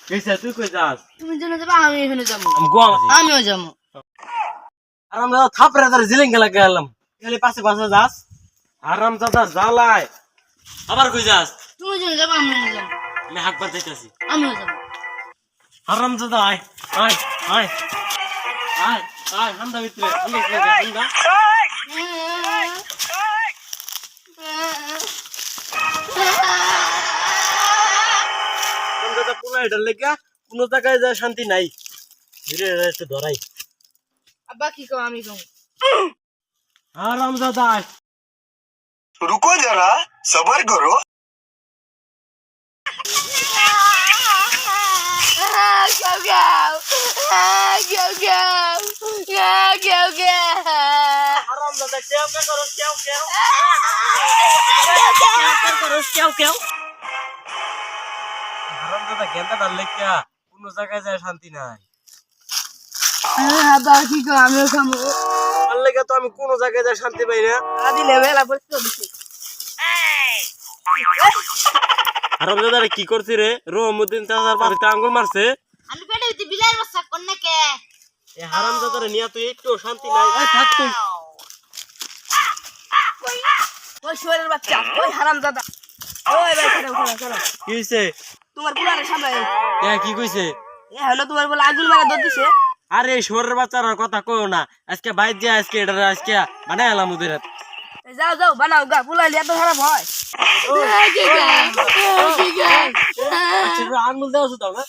কইছে তুই কই যাস? তুমি জেনে যাবে আমি এখানে যাবো। আমি গোয়া আছি। আমিও যাবো। আর আমরা থাপড়ে ধরে জিলিং গেলা গেলাম। খালি পাশে পাশে যাস। হারামজাদা জ্বালায়। আবার কই যাস? তুমি জেনে যাবে আমি এখানে যাবো। আমি হাত পা যাইতাছি। আমিও যাবো। হারামজাদা আয় আয় আয় আয় আয় হান্দা ভিতরে হান্দা হামজাদা পুরা এটার লেগা কোনো জায়গায় যায় শান্তি নাই। ধীরে ধীরে একটু ধরাই। আব্বা কি কও আমি কও। হারামজাদা আয়। रुको जरा सबर करो হারামজাদা কেউ কে করস কেউ হারামজাদা গেন্দাটার লেগা কোনো জায়গায় যায় শান্তি নাই। আব্বা কি কও আমিও খাবো। আর লেগে তো আমি কোনো জায়গায় যায় শান্তি পাই না। আদি লেভেল আপর তো দিছি। হারামজাদা কি করছি রে? রহমুদ্দিন চাচার বাড়িতে আঙ্গুল মারছে। আমি পেটে ভিতরে বিলার বাচ্চা কোন নাকে। এই হারামজাদারে নিয়া তুই একটু শান্তি নাই। এই থাক তুই। ওই শুয়ারের বাচ্চা ওই হারামজাদা। ওই ভাই চলো। কি হইছে? তোমার পুরারে সামনে। কি কইছে? এ হলো তোমার বলে আগুন মারা দর দিছে। আরে শোরের বাচ্চার কথা কইও না। আজকে বাইর যা আজকে এটা আজকে বানাই এলাম ওদের হাত। যাও বানাও গা পুলাইলে এত খারাপ হয়। আচ্ছা আঙ্গুল দেওয়া দাও না।